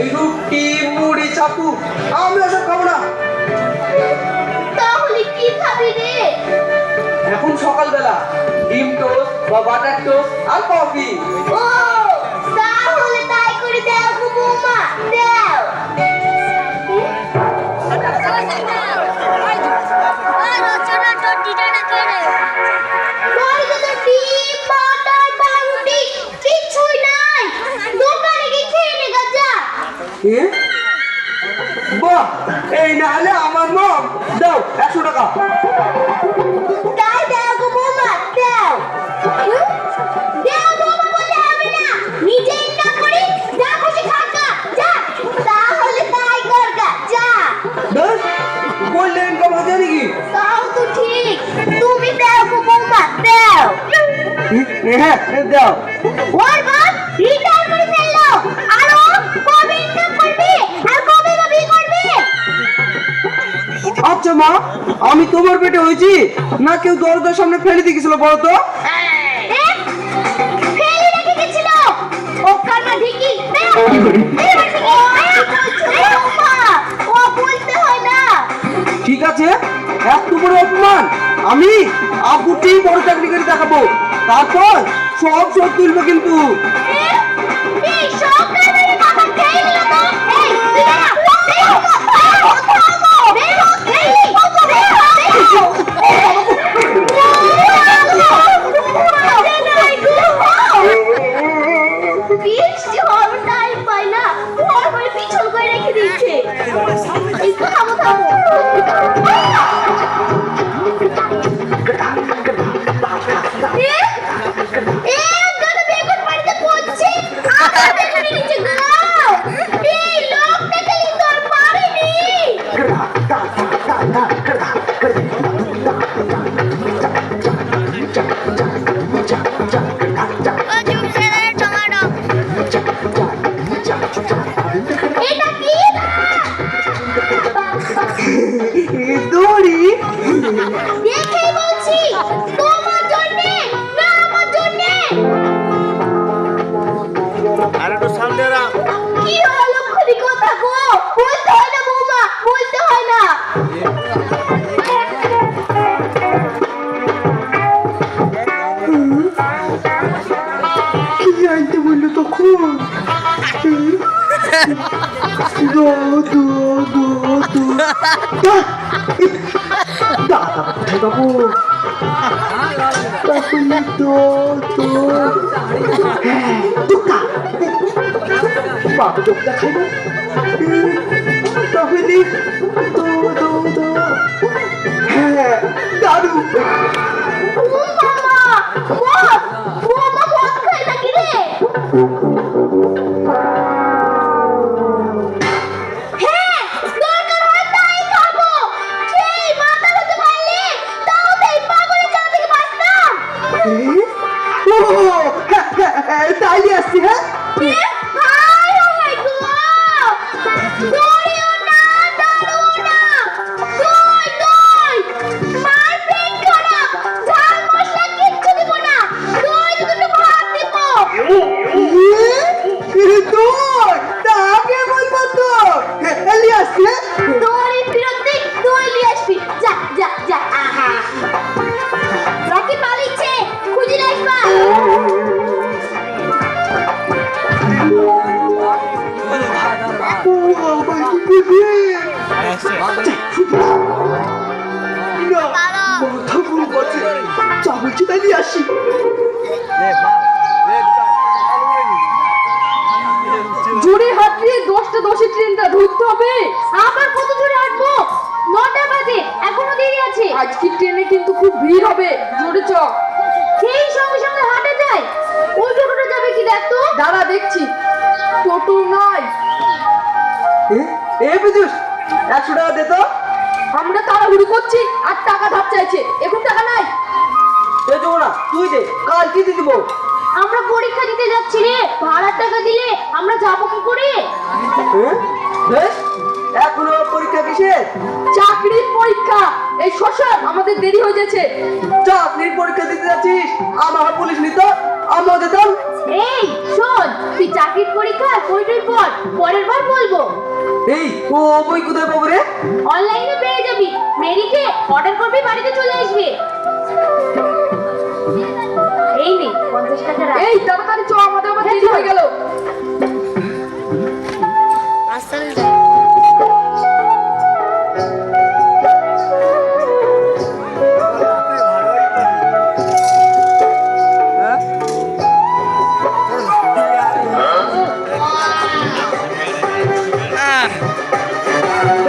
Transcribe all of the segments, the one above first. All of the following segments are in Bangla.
ওই রুটি মুড়ি ছাতু আমি ওসব খাবো না। তাহলে কি খাবি রে? এখন সকালবেলা ডিম টোস্ট বা বাটার টোস্ট আর কফি। ও তাহলে তাই করে দাও গো বৌমা, দাও। বাড়িতে তো ডিম, বাটার, পাউরুটি কিছুই নাই। দোকানে গিয়ে খেয়ে নে গা, যা। বাহ, এই না হলে আমার মম। দাও 100 টাকা। তাই দাও গো বৌমা, দাও। দাও বৌমা বলে হবে না, নিজে ইনকাম করি, যা খুশি খা গা, যা। তাহলে তাই কর গা, যা। বেশ, বললে ইনকাম হচ্ছে নাকি? তাও তো ঠিক, তুমি দাও গো বৌমা, দাও। হ্যাঁ দাও। ওর বাপ রিটায়ার করে ফেললো, আর ও কবে ইনকাম করবে আর কবে বা বিয়ে করবে? আচ্ছা মা, আমি তোমার পেটে হয়েছি না কেউ দরজার সামনে ফেলে দিয়ে গেছিল বলো তো? ফেলে রেখে গেছিল ও কান্না ঢিকি, ও বলতে হয় না। ঠিক আছে, এত বড় অপমান আমি আব্বুকেই বড় চাকরি করে দেখাবো, তারপর সব শোধ তুলবো কিন্তু। এই সরকার মেরে মাথা খেয়ে নিল তো। এই তুই না, বৃষ্টি হওয়ার টাইম পাই না, ঘর করে পিছল করে রেখে দিচ্ছে। একটু থামো থামো। দাদা বেগুন বাড়িতে পড়ছে, আবার বেগুন নিচে গাও। এই লোকটাকে তো আর পারেনি। এটা কি? দড়ি দেখেই বলছি, তোমার জন্যে না আমার জন্যে। আরে তো সামনে রা কি হলো লক্ষ্মী কথা গো? বলতে হয় না বৌমা, বলতে হয় না। কি আনতে বললো তখন? দাদা কোথায় বাবু? তাহলে বাবু দোকটা খাইব, তাহলে হ্যাঁ দারু। ও মামা, মদ, বৌমা মদ খায় নাকি রে? হ্যাঁ, দরকার হয় তাই খাবো। সেই মাথা হতে পারলে তাও তাই পাগলের জাল থেকে বাঁচতাম। তাই আসছি। হ্যাঁ হায় হায় গো, দড়িও না, দাঁড়ও না, দই দই, মার পেট খারাপ, ঝাল মশলা কিচ্ছু দিব না, দই দুটো ভাত দিব। তাকে বলবো তো আসছে। দড়ি ফিরতে দই নিয়ে আসবি, যা যা যা। আহা, রকি পালিয়েছে, খুঁজে নিয়ে আসবা। মাথা ভুল করছে, যা বলছি তাই নিয়ে আসি। জোরে হাঁটলে 10টা 10 ট্রেনটা ধরতে হবে। আবার কত জোরে হাঁটবো? 9টা বাজে, এখনো দেরি আছে। আজকে ট্রেনে কিন্তু খুব ভিড় হবে, জোরে চ। সেই সঙ্গে সঙ্গে হাঁটা যায়, ওই টোটোটা যাবে কি দেখ তো। দাঁড়া দেখছি, টোটো নয়। এ বিদুষ 100 টাকা দে তো। আমরা তাড়াহুড়ো করছি আর টাকা ধার চাইছে, এখন টাকা নাই। এ যমুনা তুই দে, কাল কি দিয়ে দিব? আমরা পরীক্ষা দিতে যাচ্ছি রে, ভাড়ার টাকা দিলে আমরা যাবো কি করে? বেশ, এখনো পরীক্ষা কিসের? চাকরির পরীক্ষা। এই শোষণ আমাদের দেরি হয়ে যাচ্ছে। চাকরির পরীক্ষা দিতে যাচ্ছিস? আমার পুলিশ নিত আমাদের দাম। এই শোন, তুই চাকরির পরীক্ষা পরীক্ষার পর পরের বার বলবো। এই ও বই কোথায় পাবো রে? অনলাইনে পেয়ে যাবি, মেরিকে অর্ডার করবি, বাড়িতে চলে আসবে। এই নে 50 টাকা রাখ। এই তাড়াতাড়ি চ, আমাদের আবার দেরি হয়ে গেল।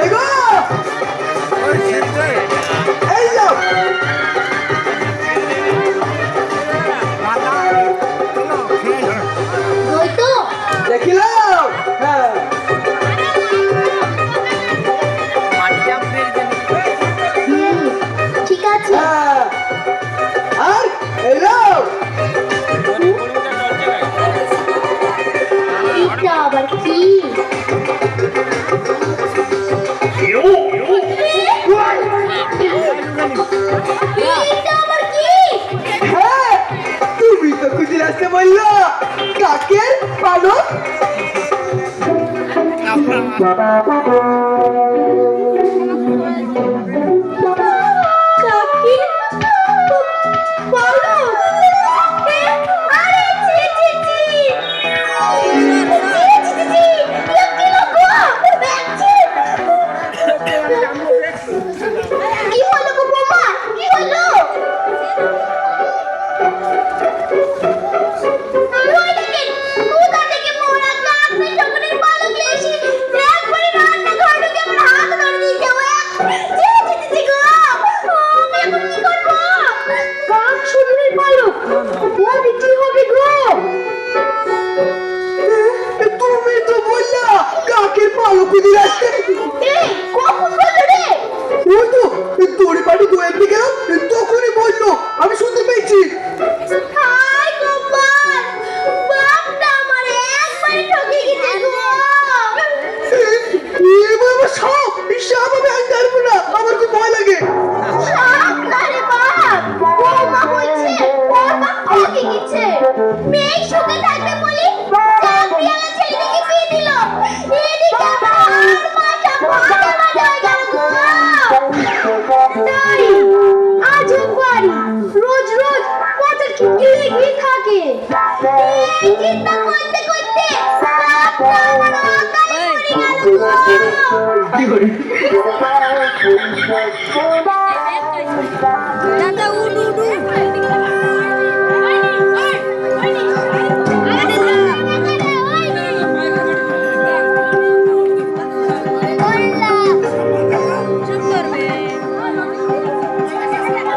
এই গো, এই যাও। ওই তো দেখিলাম। হ্যাঁ ঠিক আছে। হ্যাঁ। আর এলো এটা আবার কি? এটা আবার কি? হ্যাঁ, তুমি তো খুঁজে আসতে বললো কাকের পালক। কাকি বলো। আরে ছি ছি ছি কি হলো গো বৌমা, কি হলো? ওই দেখেন, কোথা থেকে মোরা কাকনি শকুনের পালক নিয়ে এসে একবারে রান্নাঘরে ঢুকে আমার হাত ধরে দিয়েছে। ও ছি ছি ছি গো, আমি এখন কি করবো? কাক শকুনের পালক বলবি কি হবে গো? তুমি তো বললা কাকের পালক খুঁজে আসতে। এই কখন বললো রে? ওই তো তোরে পাটি দোয়াতে গেল, তখনই বললো, আমি শুনতে পেয়েছি। হাই গোপাল, বাপটা আমার একবারে ঠকে গেছে গো। এবার আমার সাপ, এই সাপ আমি আনতে পারবো না, আমার খুব ভয় লাগে। সাপ না রে বাপ, বৌমা বলছে ওর বাপ ঠকে গেছে। মেয়ে সুখে থাকবে বলে চাকরিওয়ালা ছেলেটাকে বিয়ে দিল। এদিকে আমার আর মাথা ভাঙা ভাঙা হয়ে গেল গো। তাই আজব বাড়ি, রোজ রোজ পচার খিটকে লেগেই থাকে। এই চিন্তা করতে করতে বাপটা আমার অকালে মরে গেল গো। কি করি?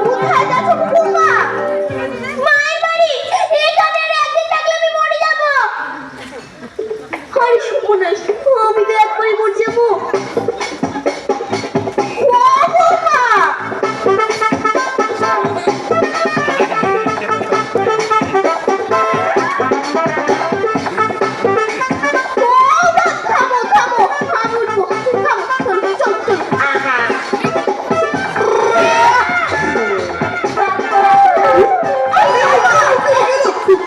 কোথায় যাচ্ছ বৌমা? মায়ের বাড়ি। এখানে আর একদিন থাকলে আমি মরে যাবো। আরে সর্বনাশ, আমি তো একবারে মরে যাবো। ও বৌমা, বৌমা, থামো থামো, আমি উঠবো। থামো থামো, চল চল। আহা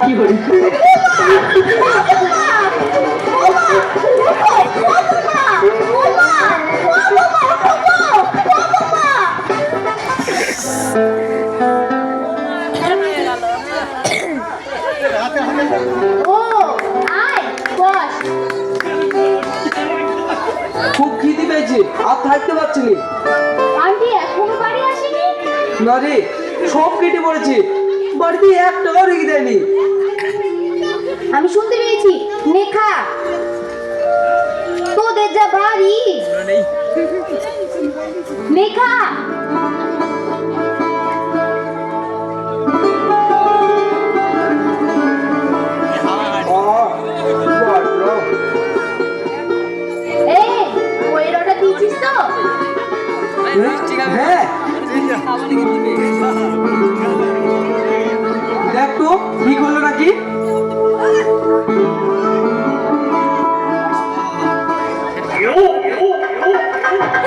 কি করি? ও আয় বস। খুব খিদে পেয়েছে, আর থাকতে পারছি না। আন্টি এখনো বাড়ি আসেনি? না রে, সব কেটে পড়েছে, বাড়িতে এক টাকাও রেখে দেয়নি। আমি শুনতে পেয়েছি নেখা তোদের যা বাড়ি। নেখা এই ওই রটা দিয়েছিস তো? হ্যাঁ, দেখ তো ঠিক হলো নাকি।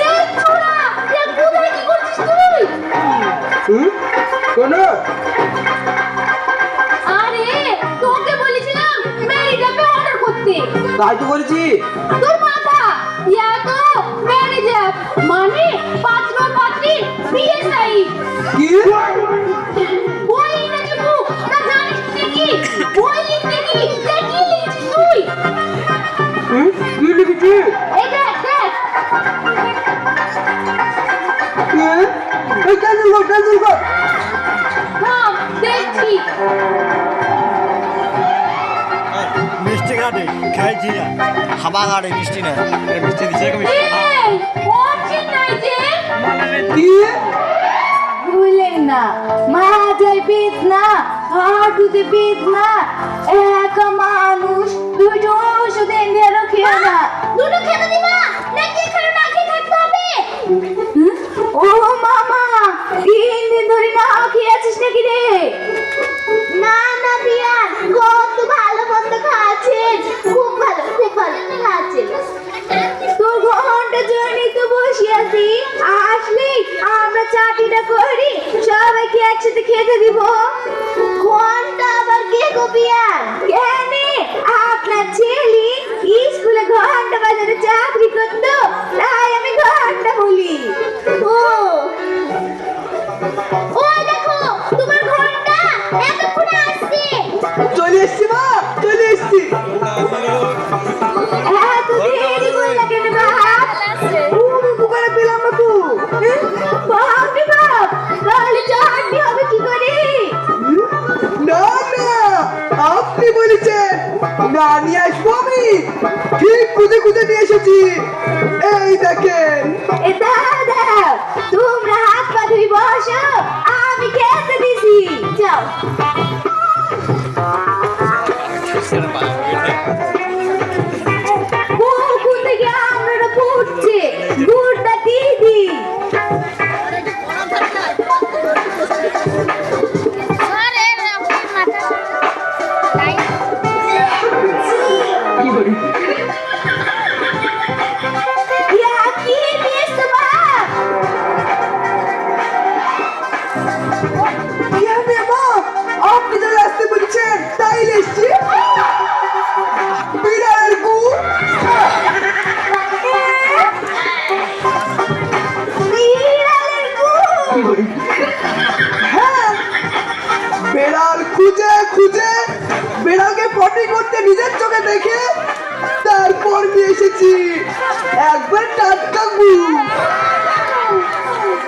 এই ছোড়া, এ কোথায় কি করছিস তুই? কোন আরে তাই তো বলেছি। তোর মাথা ইয়া তো ম্যানেজার মানে পাত্র পাত্রী পিএসআই কি? বই ইংরেজি বুক তা জানিস নাকি বই লিখতে কি কি লিখছিস তুই কি লিখেছি? এই দেখ দেখ এই ক্যান্সেল কর। থাম দেখছি মিষ্টি ঘাটে খাইছি না, হাবা ঘাটে মিষ্টি না, মিষ্টি দিচ্ছে এই অর্জিন নাই যে কি? ভুলেন না মাঝের বেদনা হাঁটুতে বেদনা একা মানুষ দুটো ওষুধ এনে রাখিও না দুটো খেতে দিবা নাকি এখানে না খেয়ে থাকতে হবে ও মামা 3 দিন ধরে না খেয়ে আছিস নাকি রে না না বিয়ান কত ভালো মন্দ খাচ্ছেন খুব ভালো খাচ্ছেন তোর ঘন্টা জন্য তো বসে আছি আসলি আমরা চাটিটা করি সবাইকে একসাথে খেতে দিব ঘন্টা আবার কে গো বিয়ান কেন আপনার ছেলে স্কুলে ঘন্টা বাজারে চাকরি করতো তাই আমি ঘন্টা বলি ওই দেখো তোমার ঘন্টা এতক্ষণে আসছে চলে এসছি মা, চলে এসছি। এত দেরি করে কেন বাপ দোকানে পেলাম না তো। বাপরে বাপ তাহলে চাটনি হবে কি করে না না, আপনি বলেছেন না নিয়ে আসবো আমি, ঠিক খুঁজে নিয়ে এসেছি। এই দেখেন। এ দাদা তোমরা হাত পা ধুই বসো আমি খেতে দিছি যাও পুকুর থেকে আমরা ফুটছে গুড়টা দিয়ে দি ইয়া কি দিয়েছো বাপ মা, আপনি চলে আসতে বলছেন তাই এসছি। বিড়ালের গু। বিড়ালের গু হ্যাঁ, বেড়াল খুঁজে বেড়ালকে পটি করতে নিজের চোখে দেখে তারপর নিয়ে এসেছি একবার টাটকা গু।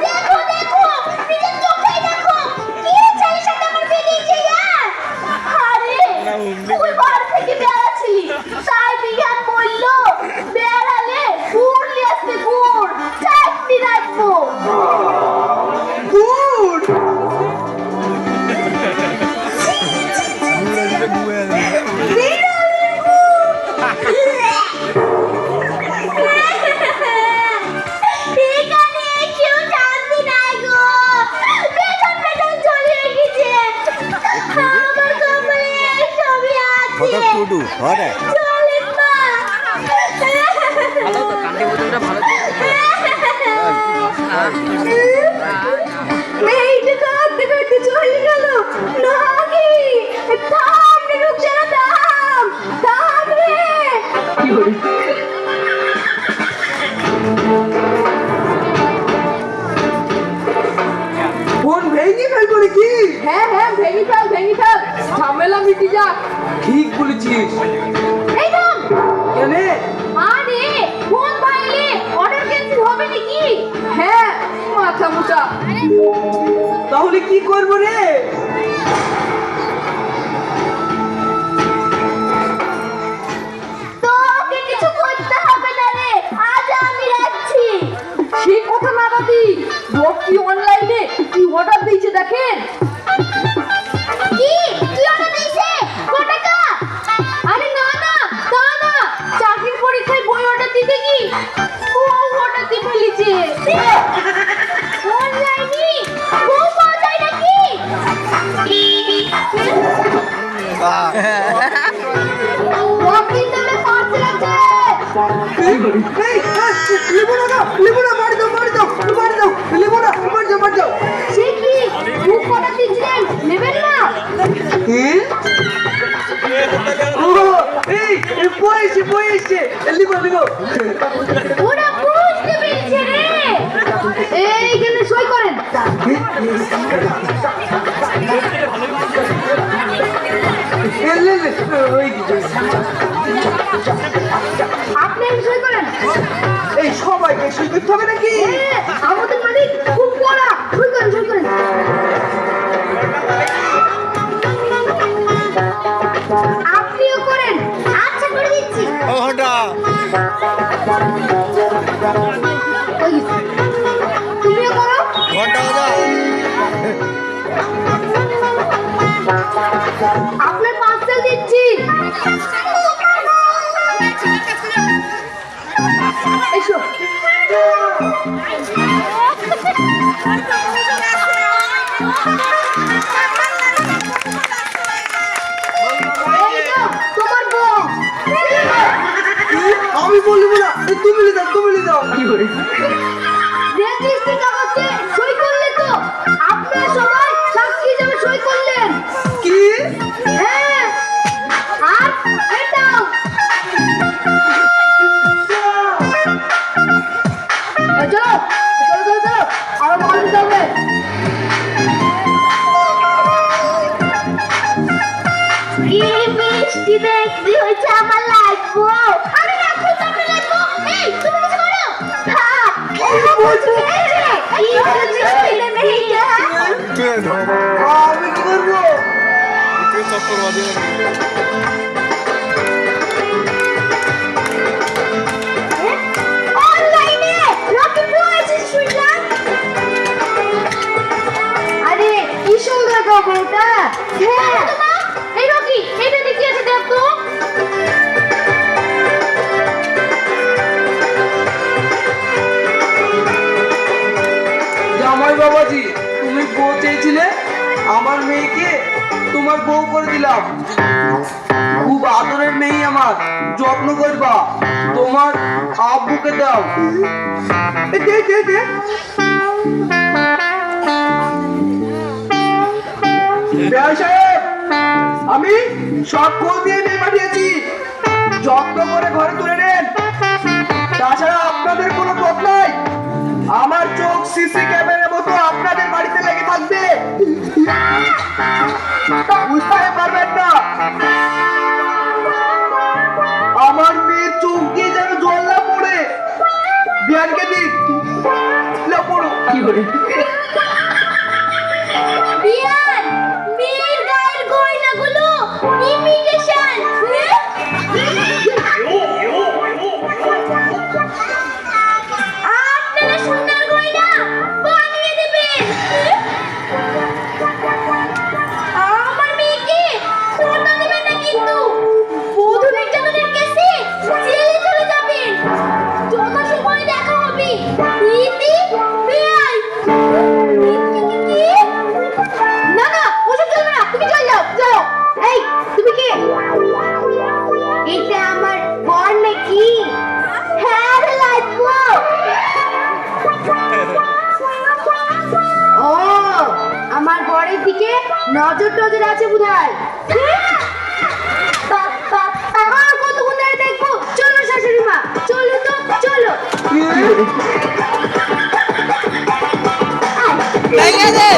দেখো দেখো নিজের চোখেই দেখো কি চাই সাথে আমার বেরিয়েছে ইয়ার আরে তুই বাড়ি থেকে বেড়াচ্ছিলি তাই বিজ্ঞান বলল বেড়ালে গুড় নিয়ে আসতে গুড় চাটনি রাখবো গুড। এখানে কেউ শান্তি নাই গো পেছন পেছন চলে গেছে আমার কপালে সবই আছে টুডু হরে চলেন মা এইটা কাঁদতে কাঁদতে চলে গেল নাকি থাম রে রুকসানা থাম রে ফোন ভেঙে ফেলবো নাকি? হ্যাঁ ভেঙে ফেল ঝামেলা মিটি যাক ঠিক বলেছিস। এই থাম কেন? আরে ফোন ভাঙলে অর্ডার ক্যান্সেল হবে নাকি হ্যাঁ মাথা মোটা তাহলে কি করবো রে? তোকে কিছু করতে হবে না রে আজ আমি রাখছি সেই কথা না দাদি রকি অনলাইনে কি অর্ডার দিয়েছে দেখেন কি তুই অর্ডার দিয়েছে কত টাকা আরে না চাকরির পরীক্ষায় বই অর্ডার দিতে কি ও অর্ডার দিয়ে ফেলেছে অনলাইনে খুব পাওয়া যায় নাকি রকির নামে পার্সেল আছে লেবু না, বাড়ি দাও, লেবু না, বাড়ি দাও। সে কি বুক অর্ডার দিয়েছিলেন নেবেন না কি? ও, এই বইছে লিখো লিখো। ওরা বুঝতে পেরেছে রে। এইখানে সই করেন। ওই কি? আপনি এখানে সই করেন। এই সবাইকে সই করতে হবে নাকি? আমাদের মালিক খুব কড়া। সই করেন, সই করেন। আপনিও করেন। আচ্ছা করে দিচ্ছি। ও ঘন্টা ওই, তুমিও করো। ঘন্টা বাজা আপনার পার্সেল দিচ্ছি। এসো। এই তো, তোমার বউ। আমি বলবো না, তুমি লিখে দাও, তুমি লিখে দাও। কি করে? রেজিস্ট্রি কাগজে সই করলে তো আপনারা সবাই সাক্ষী হিসেবে সই করলেন। কি? হ্যাঁ, আর এটাও। চলো চলো চলো চলো, আরো মাল দিতে হবে। কি মিষ্টি দেখতে হয়েছে আমার লাগবো। আমি রাখবো, তুমি লাগবো। এই তুমি কিছু করো। হ্যাঁ, ও বলছে কি হচ্ছে ছেলে মেয়েটা। আমি কি করবো? চক্কর বাজে অনলাইনে রকি পড়েছে শুনলাম। আরে কি সুন্দর খবরটা। হ্যাঁ, এই রকি, এটা দেখি আছে দেখ তো। জামাই বাবাজি, তুমি বউ চেয়েছিলে, আমার মেয়েকে তোমার বউ করে দিলাম। খুব আদরের মেয়ে আমার, যত্ন করবা। তোমার আব্বুকে দাও। এ, দে দে দে। বেয়াই সাহেব, আমি সব খোঁজ দিয়ে মেয়ে পাঠিয়েছি, যত্ন করে ঘরে তুলে নেন। তাছাড়া আপনাদের কোনো পথ নাই, আমার চোখ সিসি ক্যামেরার মতো আপনাদের বাড়িতে লেগে থাকবে। বুঝতে পারবেন না, আমার মেয়ের চোখ দিয়ে যেন জল না পড়ে। বিয়ানকে দিন না পড়ো। কি করে? বিয়ান, মেয়ের গায়ের গয়নাগুলো ইমিটেশন। আপনারা সোনার গয়না বানিয়ে দেবেন। আমার মেয়েকে সোনা দেবেন না কিন্তু। বধূ নির্যাতনের কেসে জেলে চলে যাবেন। যথা সময় দেখা হবে। ইতি বেআই। কি? না না, ওসব চলবে না, তুমি চল যাও যাও। এই তুমি কে? এটা আমার বর নাকি? হ্যাঁ রে লাগবো। ও, আমার বরের দিকে নজর টজর আছে বোধহয়। আর কতক্ষণ ধরে দেখবো? চলো শাশুড়ি মা, চলো তো চলো। আয়। গেছে